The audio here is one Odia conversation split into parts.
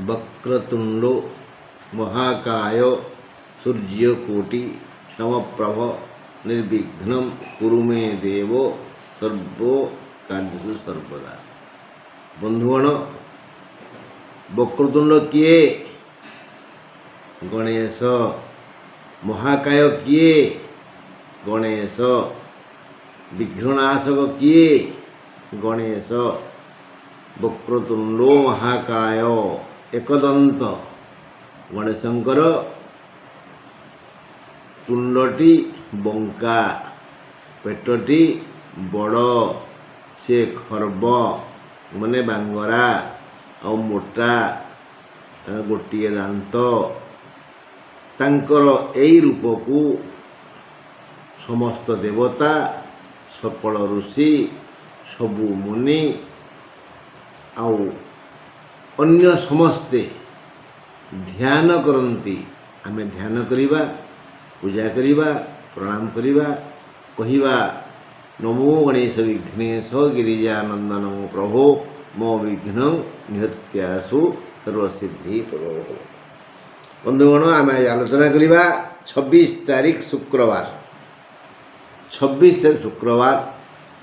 वक्रतुंडो महाकाय सूर्यकोटि समप्रभ निर्विघ्नं कुरु मे देव सर्वो कार्येषु सर्वदा। बंधुगण, वक्रतुंड किए? गणेश। महाकाय किए? गणेश। विघ्ननाशक किए? गणेश। वक्रतुंडो महाकाय एकदंत गणेशंकर तुंडटी बंका, पेटटी बड़, से खर्ब माने बांगरा आ मोटा, गोटे दांत। तांकर एई रूप को समस्त देवता, सकल ऋषि, सबु मुनि आउ अन्य समस्ते ध्यान करती। आमे ध्यान करिबा, पूजा करिबा, प्रणाम करिबा, कहिबा नमो गणेश विघ्नेश गिरिजानंदन प्रभो मो विघ्न निहत्यासु सर्वसिद्धि प्रभो। बंधुगण, आमे आलोचना करिबा 26 तारीख शुक्रवार। 26 तारीख शुक्रवार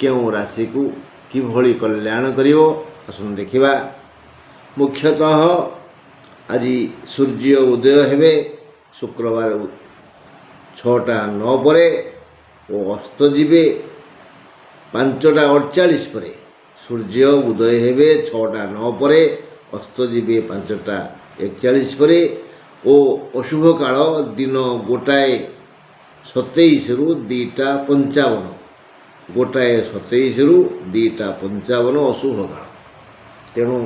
क्यों राशि को किभली कल्याण करिवो आसन देखिबा। मुख्यतः आज सूर्य उदय हेबे शुक्रवार 6:09 पर और अस्त जीवे 5:48 पर। सूर्य उदय हेबे 6:09 पर, अस्त जीवे 5:41 पर और अशुभ काल दिन 1:27 रु 2:55। 1:27 रु 2:55 अशुभ काल। तेणु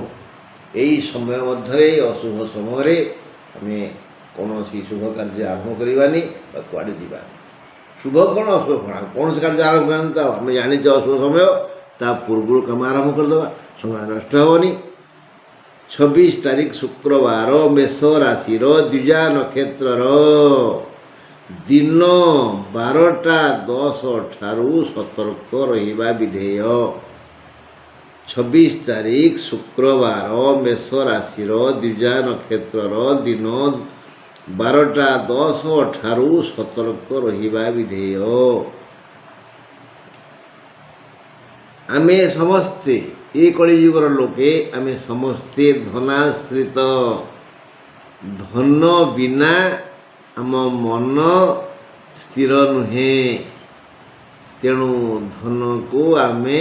यही समय मध्य अशुभ समय आम कौन शुभ कार्य आरंभ करवानी कड़े जा। शुभ कौन अशुभ कौन कौन से कार्य आरंभ करता आम जाने अशुभ समय ता पूर्व कम आरंभ करदे, समय नष्ट हेनी। 26 तारीख शुक्रवार मेष राशि द्विजा नक्षत्र दिन 12:10 ठारू सतर्क रहिबा विधेय। 26 तारीख शुक्रवार मेष राशि द्विजा नक्षत्र दिन 12:10 ठारू सतर्क रहिबा विधेय। आमे समस्ते ये कलिजुगर लोके आमे समस्ते धनाश्रित। धन बिना आम मन स्थिर नुहे। तेणु धन को आमे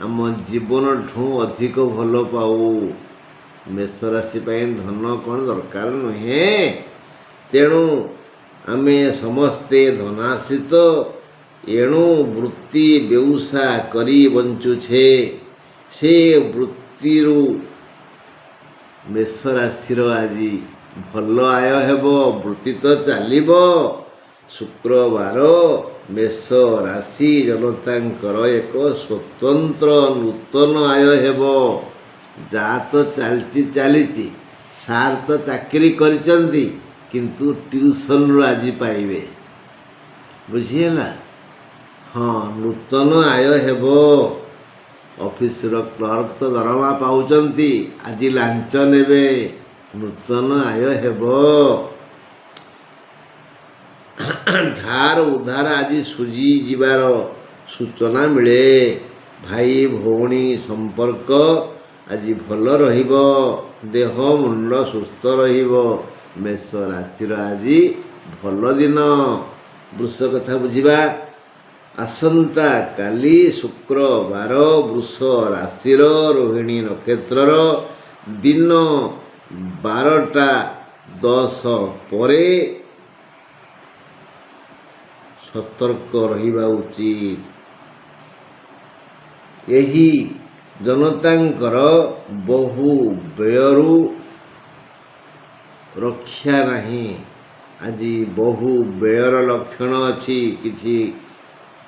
आम जीवन ठूँ अधिक भल पाऊ। मेष राशि धन कौन दरकार नुहे। तेणु आमे समस्ते धनाश्रित। एणु वृत्ति व्यवसा करी बंचुछे। से वृत्तिरु मेष राशि आज भल आय हेब। वृत्ति तो चलिबो। शुक्रवार मेष राशि जनतांकर एक स्वतंत्र नूतन आय हेब। जा तो चलती चली सार तो चाकरी करिचंती किंतु ट्यूशन रु आज पाइबे। बुझीला? हाँ, नूतन आय हेब। ऑफिस रो क्लर्क तो दरमा पाउचंती, आज लांच नेबे। नूतन आय हेब। धार उधार आज सुझी जीवार सूचना मिले। भाई भौणी संपर्क आज भल रहिबो। देह मुंड सुस्थ रहिबो। मेष राशि आज भल दिन। वृष कथा बुझिबा। आसंता काली शुक्रवार वृष राशि रोहिणी नक्षत्र दिन 12:10 पर सतर्क रहिबा उचित। यही जनतांकर बहु व्ययरू रक्षा नहीं। आज बहु व्ययर लक्षण अच्छी। किछि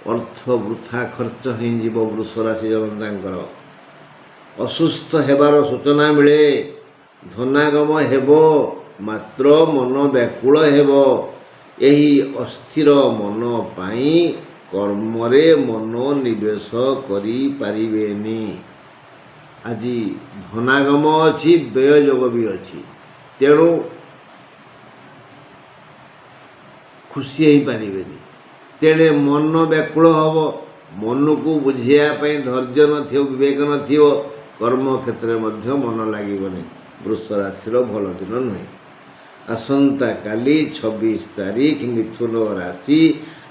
अर्थ वृथा खर्च हो वृष राशि जनतांकर। असुस्थ हेबार सूचना मिले। धनागम हेब मात्र मन व्याकुल हेब। यही अस्थिर मन पाई कर्मरे मन निवेश करि पारिबेनी। ଆଜି ଧନାଗମ ଅଛି, ବ୍ୟୟଯୋଗ ବି ଅଛି। ତେଣୁ ଖୁସି ହେଇପାରିବେନି। ତେଣେ ମନ ବ୍ୟାକୁଳ ହେବ। ମନକୁ ବୁଝିବା ପାଇଁ ଧୈର୍ଯ୍ୟ ନଥିବ, ବିବେକ ନଥିବ, କର୍ମକ୍ଷେତ୍ରରେ ମଧ୍ୟ ମନ ଲାଗିବନି। ବୃଷ ରାଶିର ଭଲ ଦିନ ନୁହେଁ। ଆସନ୍ତାକାଲି 26 ତାରିଖ ମିଥୁନ ରାଶି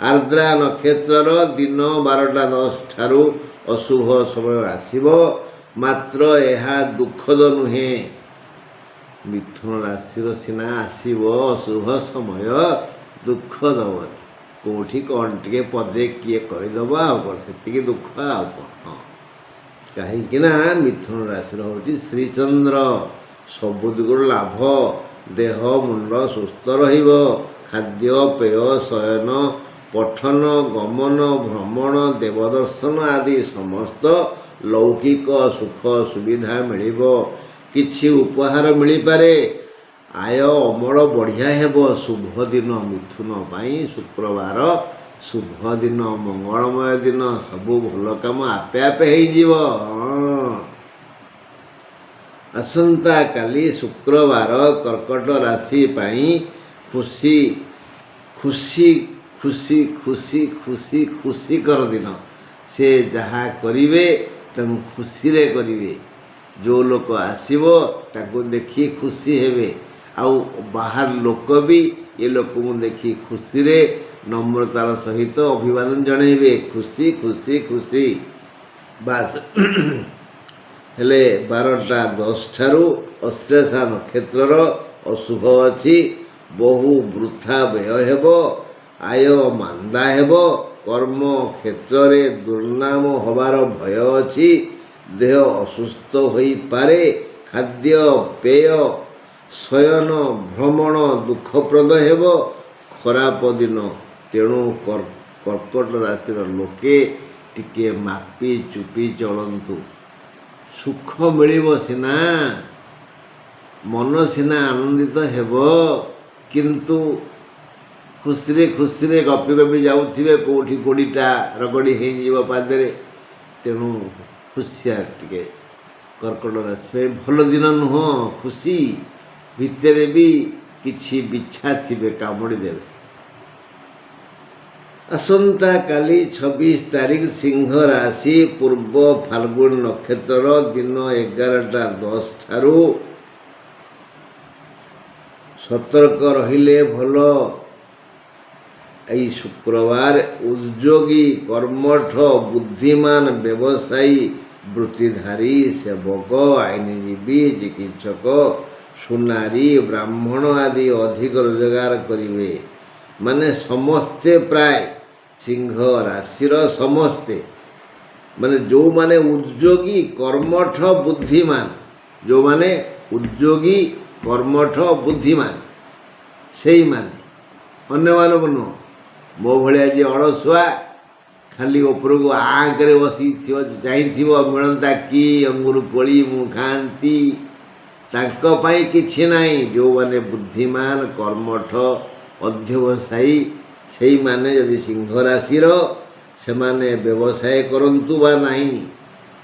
ଆର୍ଦ୍ରା ନକ୍ଷତ୍ରର ଦିନ 12:10 ଠାରୁ ଅଶୁଭ ସମୟ ଆସିବ। ମାତ୍ର ଏହା ଦୁଃଖଦ ନୁହେଁ। ମିଥୁନ ରାଶିର ସିନା ଆସିବ ଅଶୁଭ ସମୟ, ଦୁଃଖ ଦେବନି। କେଉଁଠି କ'ଣ ଟିକେ ପଦେ କିଏ କହିଦେବ, ଆଉ କ'ଣ ସେତିକି ଦୁଃଖ, ଆଉ କ'ଣ। ହଁ, କାହିଁକି ନା ମିଥୁନ ରାଶିର ହେଉଛି ଶ୍ରୀଚନ୍ଦ୍ର। ସବୁ ଦିଗରୁ ଲାଭ। ଦେହ ମୁଣ୍ଡ ସୁସ୍ଥ ରହିବ। ଖାଦ୍ୟ ପେୟ, ଶୟନ, ପଠନ, ଗମନ, ଭ୍ରମଣ, ଦେବଦର୍ଶନ ଆଦି ସମସ୍ତ ଲୌକିକ ସୁଖ ସୁବିଧା ମିଳିବ। କିଛି ଉପହାର ମିଳିପାରେ। ଆୟ ଅମଳ ବଢ଼ିଆ ହେବ। ଶୁଭ ଦିନ ମିଥୁନ ପାଇଁ ଶୁକ୍ରବାର ଶୁଭ ଦିନ, ମଙ୍ଗଳମୟ ଦିନ। ସବୁ ଭଲ କାମ ଆପେ ଆପେ ହେଇଯିବ। ଆସନ୍ତାକାଲି ଶୁକ୍ରବାର କର୍କଟ ରାଶି ପାଇଁ ଖୁସି ଖୁସି ଖୁସି ଖୁସି ଖୁସି ଖୁସିକର ଦିନ। ସେ ଯାହା କରିବେ ତାଙ୍କୁ ଖୁସିରେ କରିବେ। ଯେଉଁ ଲୋକ ଆସିବ ତାକୁ ଦେଖି ଖୁସି ହେବେ। ଆଉ ବାହାର ଲୋକ ବି ଏ ଲୋକଙ୍କୁ ଦେଖି ଖୁସିରେ ନମ୍ରତାର ସହିତ ଅଭିବାଦନ ଜଣାଇବେ। ଖୁସି ଖୁସି ଖୁସି। ବାସ୍। ହେଲେ 12:10 ଠାରୁ ଅଶ୍ଳେଷା ନକ୍ଷତ୍ରର ଅଶୁଭ ଅଛି। ବହୁ ବୃଥା ବ୍ୟୟ ହେବ। ଆୟ ମାନ୍ଦା ହେବ। କର୍ମ କ୍ଷେତ୍ରରେ ଦୁର୍ନାମ ହେବାର ଭୟ ଅଛି। ଦେହ ଅସୁସ୍ଥ ହୋଇପାରେ। ଖାଦ୍ୟ ପେୟ, ଶୟନ, ଭ୍ରମଣ ଦୁଃଖପ୍ରଦ ହେବ। ଖରାପ ଦିନ। ତେଣୁ କର୍କଟ ରାଶିର ଲୋକେ ଟିକେ ମାପି ଚୁପି ଚଳନ୍ତୁ। ସୁଖ ମିଳିବ ସିନା, ମନ ସିନା ଆନନ୍ଦିତ ହେବ, କିନ୍ତୁ ଖୁସିରେ ଖୁସିରେ ଗପି ଗପି ଯାଉଥିବେ, କେଉଁଠି ଗୋଡ଼ିଟା ରଗଡ଼ି ହେଇଯିବ ପାଦରେ। ତେଣୁ ହୁସିଆର ଟିକେ। କର୍କଟ ରାଶି ପାଇଁ ଭଲ ଦିନ ନୁହଁ। ଖୁସି ଭିତରେ ବି କିଛି ବିଛା ଥିବେ, କାମୁଡ଼ି ଦେବେ। ଆସନ୍ତାକାଲି 26 ତାରିଖ ସିଂହ ରାଶି ପୂର୍ବ ଫାଲ୍ଗୁନ ନକ୍ଷତ୍ରର ଦିନ 11:10 ଠାରୁ ସତର୍କ ରହିଲେ ଭଲ। ଏଇ ଶୁକ୍ରବାର ଉଦ୍ଯୋଗୀ, କର୍ମଠ, ବୁଦ୍ଧିମାନ, ବ୍ୟବସାୟୀ, ବୃତ୍ତିଧାରୀ, ସେବକ, ଆଇନଜୀବୀ, ଚିକିତ୍ସକ, ସୁନାରୀ, ବ୍ରାହ୍ମଣ ଆଦି ଅଧିକ ରୋଜଗାର କରିବେ। ମାନେ ସମସ୍ତେ, ପ୍ରାୟ ସିଂହ ରାଶିର ସମସ୍ତେ, ମାନେ ଯେଉଁମାନେ ଉଦ୍ଯୋଗୀ, କର୍ମଠ, ବୁଦ୍ଧିମାନ, ଯେଉଁମାନେ ଉଦ୍ଯୋଗୀ, କର୍ମଠ, ବୁଦ୍ଧିମାନ, ସେଇମାନେ, ଅନ୍ୟମାନଙ୍କୁ ନୁହଁ। ମୋ ଭଳିଆ ଯିଏ ଅଳସୁଆ, ଖାଲି ଉପରକୁ ଆଙ୍କରେ ବସିଥିବ, ଚାହିଁଥିବ ମିଳନ୍ତା କି ଅଙ୍ଗୁର କୋଳି ମୁଁ ଖାଆନ୍ତି, ତାଙ୍କ ପାଇଁ କିଛି ନାହିଁ। ଯେଉଁମାନେ ବୁଦ୍ଧିମାନ, କର୍ମଠ, ଅଧ୍ୟବସାୟୀ, ସେଇମାନେ ଯଦି ସିଂହ ରାଶିର, ସେମାନେ ବ୍ୟବସାୟ କରନ୍ତୁ ବା ନାହିଁ,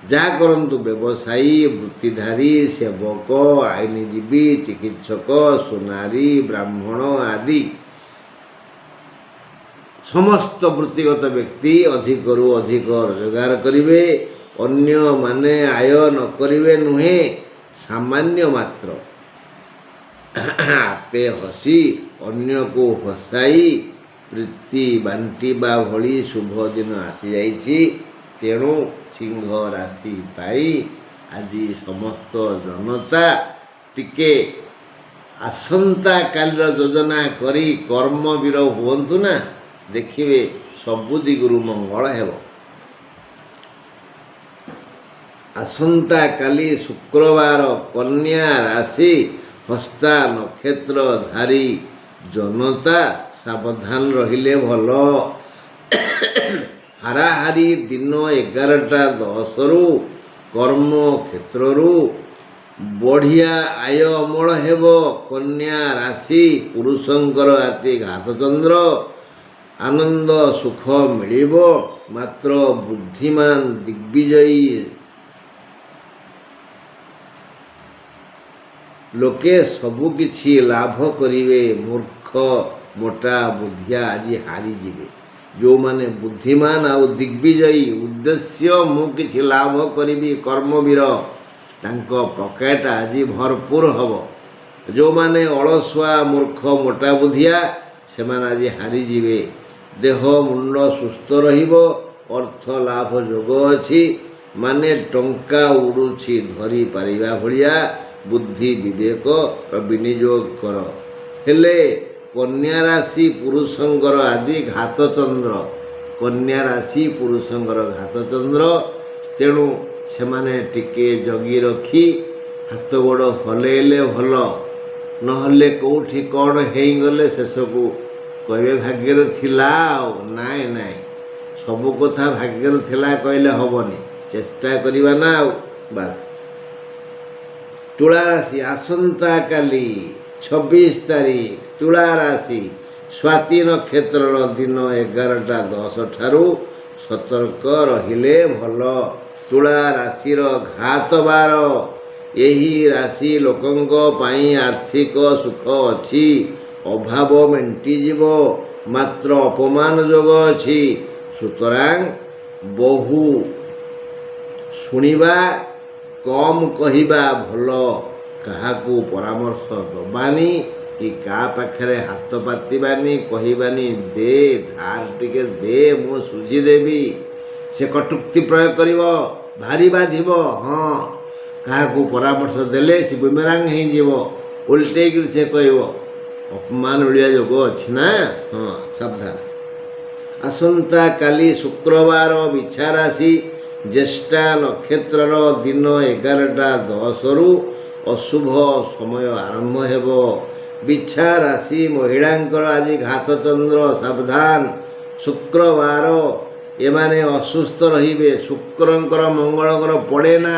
ଯାହା କରନ୍ତୁ, ବ୍ୟବସାୟୀ, ବୃତ୍ତିଧାରୀ, ସେବକ, ଆଇନଜୀବୀ, ଚିକିତ୍ସକ, ସୁନାରୀ, ବ୍ରାହ୍ମଣ ଆଦି ସମସ୍ତ ବୃତ୍ତିଗତ ବ୍ୟକ୍ତି ଅଧିକରୁ ଅଧିକ ରୋଜଗାର କରିବେ। ଅନ୍ୟମାନେ ଆୟ ନ କରିବେ ନୁହେଁ, ସାମାନ୍ୟ ମାତ୍ର। ଆପେ ହସି ଅନ୍ୟକୁ ହସାଇ ପ୍ରୀତି ବାଣ୍ଟିବା ଭଳି ଶୁଭ ଦିନ ଆସିଯାଇଛି। ତେଣୁ ସିଂହ ରାଶି ପାଇଁ ଆଜି ସମସ୍ତ ଜନତା ଟିକେ ଆସନ୍ତାକାଲିର ଯୋଜନା କରି କର୍ମବୀର ହୁଅନ୍ତୁ ନା, ଦେଖିବେ ସବୁ ଦିଗରୁ ମଙ୍ଗଳ ହେବ। ଆସନ୍ତାକାଲି ଶୁକ୍ରବାର କନ୍ୟା ରାଶି ହସ୍ତା ନକ୍ଷତ୍ରଧାରୀ ଜନତା ସାବଧାନ ରହିଲେ ଭଲ। ହାରାହାରି ଦିନ 11:10ରୁ କର୍ମକ୍ଷେତ୍ରରୁ ବଢ଼ିଆ ଆୟ ଅମଳ ହେବ। କନ୍ୟା ରାଶି ପୁରୁଷଙ୍କର ଆତି ଘାତଚନ୍ଦ୍ର। ଆନନ୍ଦ ସୁଖ ମିଳିବ। ମାତ୍ର ବୁଦ୍ଧିମାନ, ଦିଗ୍ବିଜୟୀ, ଲୋକେ ସବୁ କିଛି ଲାଭ କରିବେ, ମୂର୍ଖ ମୋଟା ବୁଦ୍ଧିଆ ଆଜି ହାରିଯିବେ। ଯେଉଁମାନେ ବୁଦ୍ଧିମାନ ଆଉ ଦିଗ୍ବିଜୟୀ, ଉଦ୍ଦେଶ୍ୟ ମୁଁ କିଛି ଲାଭ କରିବି, କର୍ମବୀର, ତାଙ୍କ ପକେଟ ଆଜି ଭରପୁର ହେବ। ଯେଉଁମାନେ ଅଳସୁଆ, ମୂର୍ଖ, ମୋଟା ବୁଦ୍ଧିଆ, ସେମାନେ ଆଜି ହାରିଯିବେ। ଦେହ ମୁଣ୍ଡ ସୁସ୍ଥ ରହିବ, ଅର୍ଥ ଲାଭ ଯୋଗ ଅଛି, ମାନେ ଟଙ୍କା ଉଡ଼ୁଛି ଧରି ପାରିବା ଭଳିଆ ବୁଦ୍ଧି ବିବେକର ବିନିଯୋଗ କର। ହେଲେ କନ୍ୟା ରାଶି ପୁରୁଷଙ୍କର ଆଜି ଘାତଚନ୍ଦ୍ର, କନ୍ୟା ରାଶି ପୁରୁଷଙ୍କର ଘାତଚନ୍ଦ୍ର। ତେଣୁ ସେମାନେ ଟିକେ ଜଗି ରଖି ହାତ ଗୋଡ଼ ହଲେଇଲେ ଭଲ, ନହେଲେ କେଉଁଠି କ'ଣ ହେଇଗଲେ ଶେଷକୁ କହିବେ ଭାଗ୍ୟରେ ଥିଲା। ଆଉ ନାଇଁ ନାଇଁ, ସବୁ କଥା ଭାଗ୍ୟରେ ଥିଲା କହିଲେ ହେବନି, ଚେଷ୍ଟା କରିବା ନା ଆଉ। ବାସ୍। ତୁଳା ରାଶି ଆସନ୍ତାକାଲି 26 ତାରିଖ, ତୁଳା ରାଶି ସ୍ୱାତୀ ନକ୍ଷତ୍ରର ଦିନ 11ଟା 10 ଠାରୁ ସତର୍କ ରହିଲେ ଭଲ। ତୁଳା ରାଶିର ଘାତ ବାର। ଏହି ରାଶି ଲୋକଙ୍କ ପାଇଁ ଆର୍ଥିକ ସୁଖ ଅଛି, ଅଭାବ ମେଣ୍ଟିଯିବ, ମାତ୍ର ଅପମାନ ଯୋଗ ଅଛି। ସୁତରାଂ ବହୁ ଶୁଣିବା, କମ୍ କହିବା ଭଲ। କାହାକୁ ପରାମର୍ଶ ଦେବାନି କି କାହା ପାଖରେ ହାତ ପାତିବାନି, କହିବାନି ଦେ ଧାର ଟିକେ ଦେ ମୁଁ ସୁଝିଦେବି। ସେ କଟୁକ୍ତି ପ୍ରୟୋଗ କରିବ, ଭାରି ବାଧିବ। ହଁ, କାହାକୁ ପରାମର୍ଶ ଦେଲେ ସେ ବୁମେରାଙ୍ଗ ହେଇଯିବ, ଓଲଟେଇକିରି ସେ କହିବ ଅପମାନ ମିଳିବା ଯୋଗ ଅଛି ନା। ହଁ, ସାବଧାନ। ଆସନ୍ତାକାଲି ଶୁକ୍ରବାର ବିଛା ରାଶି ଜ୍ୟେଷ୍ଠା ନକ୍ଷତ୍ରର ଦିନ 11ଟା 10ରୁ ଅଶୁଭ ସମୟ ଆରମ୍ଭ ହେବ। ବିଛା ରାଶି ମହିଳାଙ୍କର ଆଜି ଘାତଚନ୍ଦ୍ର, ସାବଧାନ। ଶୁକ୍ରବାର ଏମାନେ ଅସୁସ୍ଥ ରହିବେ। ଶୁକ୍ରଙ୍କର ମଙ୍ଗଳଙ୍କର ପଡ଼େ ନା,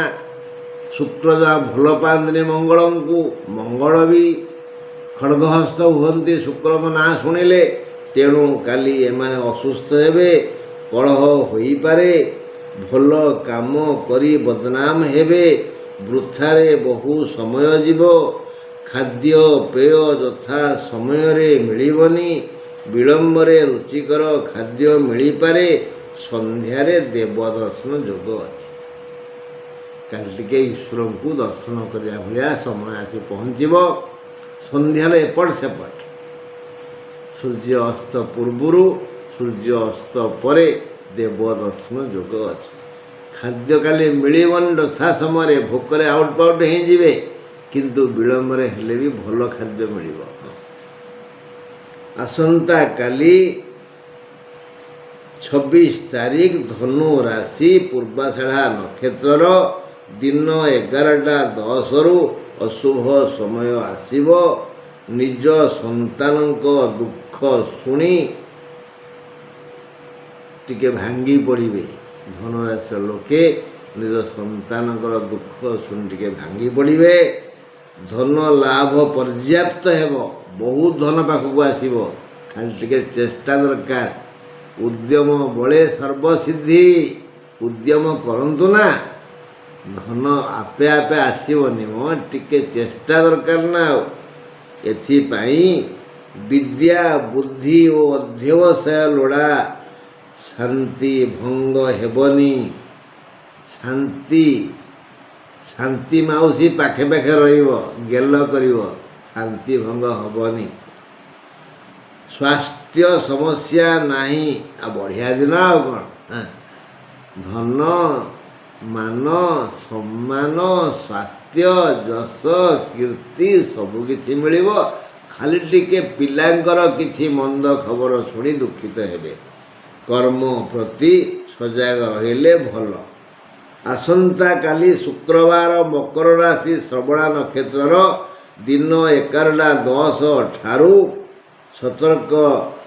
ଶୁକ୍ର ଯାହା ଭଲ ପାଆନ୍ତିନି ମଙ୍ଗଳଙ୍କୁ। ମଙ୍ଗଳ ବି ଖଡ଼ଗହସ୍ତ ହୁଅନ୍ତି ଶୁକ୍ରଙ୍କ ନାଁ ଶୁଣିଲେ। ତେଣୁ କାଲି ଏମାନେ ଅସୁସ୍ଥ ହେବେ, କଳହ ହୋଇପାରେ, ଭଲ କାମ କରି ବଦନାମ ହେବେ, ବୃଥାରେ ବହୁ ସମୟ ଯିବ, ଖାଦ୍ୟ ପେୟ ଯଥା ସମୟରେ ମିଳିବନି, ବିଳମ୍ବରେ ରୁଚିକର ଖାଦ୍ୟ ମିଳିପାରେ, ସନ୍ଧ୍ୟାରେ ଦେବ ଦର୍ଶନ ଯୋଗ ଅଛି। କାଲି ଟିକେ ଈଶ୍ୱରଙ୍କୁ ଦର୍ଶନ କରିବା ଭଳିଆ ସମୟ ଆସି ପହଞ୍ଚିବ। ସନ୍ଧ୍ୟାରେ ଏପଟ ସେପଟ, ସୂର୍ଯ୍ୟ ଅସ୍ତ ପୂର୍ବରୁ, ସୂର୍ଯ୍ୟ ଅସ୍ତ ପରେ ଦେବ ଦର୍ଶନ ଯୋଗ ଅଛି। ଖାଦ୍ୟ କାଲି ମିଳିବନି ଯଥା ସମୟରେ, ଭୋକରେ ଆଉଟ ପାଉଟ ହେଇଯିବେ, କିନ୍ତୁ ବିଳମ୍ବରେ ହେଲେ ବି ଭଲ ଖାଦ୍ୟ ମିଳିବ। ଆସନ୍ତାକାଲି 26 ତାରିଖ ଧନୁ ରାଶି ପୂର୍ବାଷାଢ଼ା ନକ୍ଷତ୍ରର ଦିନ 11ଟା 10ରୁ ଅଶୁଭ ସମୟ ଆସିବ। ନିଜ ସନ୍ତାନଙ୍କ ଦୁଃଖ ଶୁଣି ଟିକେ ଭାଙ୍ଗି ପଡ଼ିବେ। ଧନୁରାଶିର ଲୋକେ ନିଜ ସନ୍ତାନଙ୍କର ଦୁଃଖ ଶୁଣି ଟିକେ ଭାଙ୍ଗି ପଡ଼ିବେ। ଧନ ଲାଭ ପର୍ଯ୍ୟାପ୍ତ ହେବ, ବହୁତ ଧନ ପାଖକୁ ଆସିବ, ଖାଲି ଟିକେ ଚେଷ୍ଟା ଦରକାର। ଉଦ୍ୟମ ବଳେ ସର୍ବସିଦ୍ଧି। ଉଦ୍ୟମ କରନ୍ତୁ ନା, ଧନ ଆପେ ଆପେ ଆସିବନି ମ, ଟିକେ ଚେଷ୍ଟା ଦରକାର ନା। ଆଉ ଏଥିପାଇଁ ବିଦ୍ୟା, ବୁଦ୍ଧି ଓ ଅଧ୍ୟବସାୟ ଲୋଡ଼ା। ଶାନ୍ତି ଭଙ୍ଗ ହେବନି। ଶାନ୍ତି ମାଉସୀ ପାଖେ ପାଖେ ରହିବ, ଗେଲ କରିବ, ଶାନ୍ତି ଭଙ୍ଗ ହେବନି। ସ୍ୱାସ୍ଥ୍ୟ ସମସ୍ୟା ନାହିଁ। ଆଉ ବଢ଼ିଆ ଦିନ ଆଉ କ'ଣ। ଧନ ମାନ ସମ୍ମାନ ସ୍ୱାସ୍ଥ୍ୟ ଯଶ କୀର୍ତ୍ତି ସବୁକିଛି ମିଳିବ। ଖାଲି ଟିକେ ପିଲାଙ୍କର କିଛି ମନ୍ଦ ଖବର ଶୁଣି ଦୁଃଖିତ ହେବେ। କର୍ମ ପ୍ରତି ସଜାଗ ରହିଲେ ଭଲ। ଆସନ୍ତାକାଲି ଶୁକ୍ରବାର ମକର ରାଶି ଶ୍ରବଣା ନକ୍ଷତ୍ରର ଦିନ 11ଟା 10 ଠାରୁ ସତର୍କ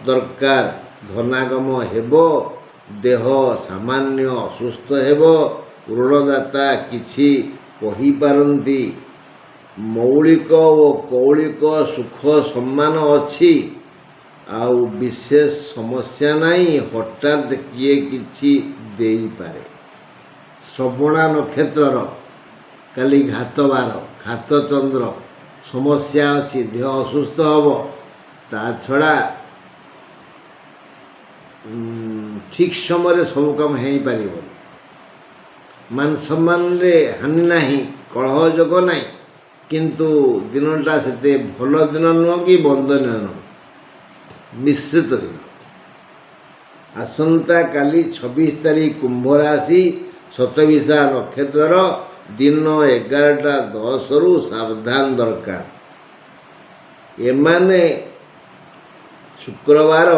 ଦରକାର। ଧନାଗମ ହେବ, ଦେହ ସାମାନ୍ୟ ଅସୁସ୍ଥ ହେବ, ଋଣଦାତା କିଛି କହିପାରନ୍ତି। ମୌଳିକ ଓ କୌଳିକ ସୁଖ ସମ୍ମାନ ଅଛି, ଆଉ ବିଶେଷ ସମସ୍ୟା ନାହିଁ। ହଠାତ୍ କିଏ କିଛି ଦେଇପାରେ। ଶ୍ରବଣା ନକ୍ଷତ୍ରର କାଲି ଘାତବାର, ଘାତଚନ୍ଦ୍ର, ସମସ୍ୟା ଅଛି, ଦେହ ଅସୁସ୍ଥ ହେବ। ତା ଛଡ଼ା ଠିକ୍ ସମୟରେ ସବୁ କାମ ହେଇପାରିବନି। ମାନ ସମ୍ମାନରେ ହାନି ନାହିଁ, କଳହ ଯୋଗ ନାହିଁ, କିନ୍ତୁ ଦିନଟା ସେତେ ଭଲ ଦିନ ନୁହଁ କି ବନ୍ଦନୀୟ ନୁହଁ, ମିଶ୍ରିତ ଦିନ। ଆସନ୍ତାକାଲି 26 ତାରିଖ କୁମ୍ଭ ରାଶି, ଶତବିଶା ନକ୍ଷତ୍ରର, ଦିନ 11ଟା 10ରୁ ସାବଧାନ ଦରକାର। ଏମାନେ ଶୁକ୍ରବାର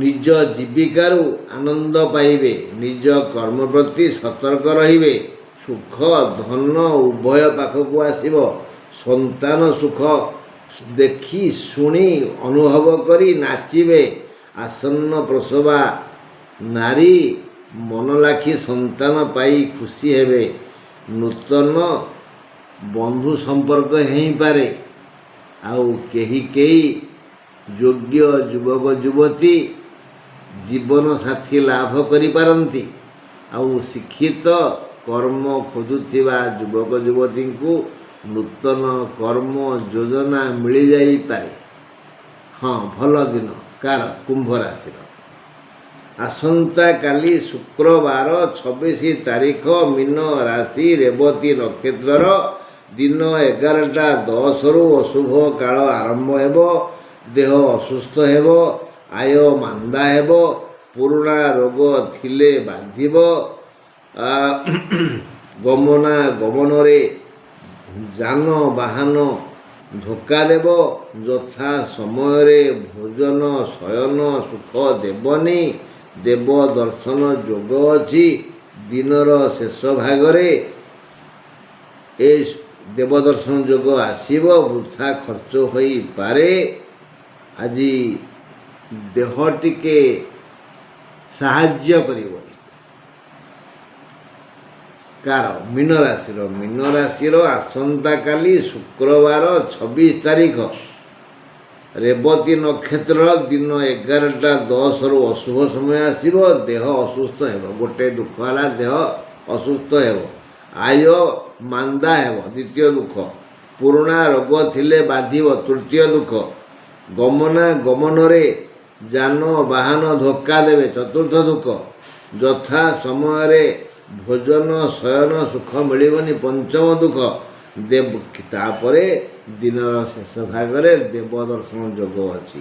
ନିଜ ଜୀବିକାରୁ ଆନନ୍ଦ ପାଇବେ, ନିଜ କର୍ମ ପ୍ରତି ସତର୍କ ରହିବେ। ସୁଖ ଧନ ଉଭୟ ପାଖକୁ ଆସିବ। ସନ୍ତାନ ସୁଖ ଦେଖି ଶୁଣି ଅନୁଭବ କରି ନାଚିବେ। ଆସନ୍ନ ପ୍ରସବା ନାରୀ ମନ ଲାଖି ସନ୍ତାନ ପାଇ ଖୁସି ହେବେ। ନୂତନ ବନ୍ଧୁ ସମ୍ପର୍କ ହେଇପାରେ। ଆଉ କେହି କେହି ଯୋଗ୍ୟ ଯୁବକ ଯୁବତୀ ଜୀବନ ସାଥୀ ଲାଭ କରିପାରନ୍ତି। ଆଉ ଶିକ୍ଷିତ କର୍ମ ଖୋଜୁଥିବା ଯୁବକ ଯୁବତୀଙ୍କୁ ନୂତନ କର୍ମ ଯୋଜନା ମିଳିଯାଇପାରେ। ହଁ, ଭଲ ଦିନ କାର କୁମ୍ଭ ରାଶିର। ଆସନ୍ତାକାଲି ଶୁକ୍ରବାର 26 ତାରିଖ, ମୀନ ରାଶି, ରେବତୀ ନକ୍ଷତ୍ରର, ଦିନ 11ଟା 10ରୁ ଅଶୁଭ କାଳ ଆରମ୍ଭ ହେବ। ଦେହ ଅସୁସ୍ଥ ହେବ, ଆୟ ମାନ୍ଦା ହେବ, ପୁରୁଣା ରୋଗ ଥିଲେ ବାଧିବ। ଗମନାଗମନରେ ଯାନବାହନ ଧୋକା ଦେବ। ଯଥା ସମୟରେ ଭୋଜନ ଶୟନ ସୁଖ ଦେବନି। ଦେବ ଦର୍ଶନ ଯୋଗ ଅଛି। ଦିନର ଶେଷ ଭାଗରେ ଏ ଦେବ ଦର୍ଶନ ଯୋଗ ଆସିବ। ବୃଥା ଖର୍ଚ୍ଚ ହୋଇପାରେ। ଆଜି ଦେହ ଟିକେ ସାହାଯ୍ୟ କରିବନି। କାର ମୀନ ରାଶିର। ମୀନ ରାଶିର ଆସନ୍ତାକାଲି ଶୁକ୍ରବାର 26 ତାରିଖ, ରେବତୀ ନକ୍ଷତ୍ରର, ଦିନ 11ଟା 10ରୁ ଅଶୁଭ ସମୟ ଆସିବ। ଦେହ ଅସୁସ୍ଥ ହେବ। ଗୋଟେ ଦୁଃଖ ହେଲା ଦେହ ଅସୁସ୍ଥ ହେବ। ଆୟ ମାନ୍ଦା ହେବ, ଦ୍ୱିତୀୟ ଦୁଃଖ। ପୁରୁଣା ରୋଗ ଥିଲେ ବାଧିବ, ତୃତୀୟ ଦୁଃଖ। ଗମନାଗମନରେ ଯାନବାହନ ଧୋକା ଦେବେ, ଚତୁର୍ଥ ଦୁଃଖ। ଯଥା ସମୟରେ ଭୋଜନ ଶୟନ ସୁଖ ମିଳିବନି, ପଞ୍ଚମ ଦୁଃଖ। ତାପରେ ଦିନର ଶେଷ ଭାଗରେ ଦେବ ଦର୍ଶନ ଯୋଗ ଅଛି।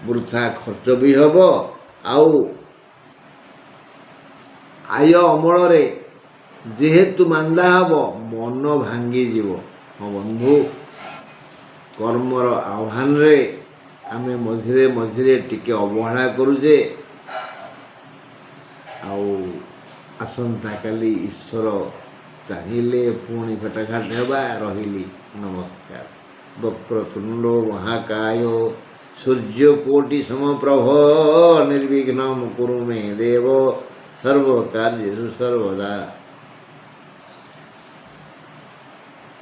ବୃଥା ଖର୍ଚ୍ଚ ବି ହେବ। ଆଉ ଆୟ ଅମଳରେ ଯେହେତୁ ମାନ୍ଦା ହେବ, ମନ ଭାଙ୍ଗିଯିବ। ହଁ ବନ୍ଧୁ, କର୍ମର ଆହ୍ୱାନରେ ଆମେ ମଝିରେ ମଝିରେ ଟିକେ ଅବହେଳା କରୁଛେ। ଆଉ ଆସନ୍ତାକାଲି ଈଶ୍ୱର ଚାହିଁଲେ ପୁଣି ଭେଟଘାଟ ହେବା। ରହିଲି, ନମସ୍କାର। ବକ୍ରତୁଣ୍ଡ ମହାକାୟ, ସୂର୍ଯ୍ୟକୋଟି ସମପ୍ରଭ, ନିର୍ବିଘ୍ନଂ କୁରୁ ମେ ଦେବ, ସର୍ବକାର୍ୟେଷୁ ସର୍ବଦା।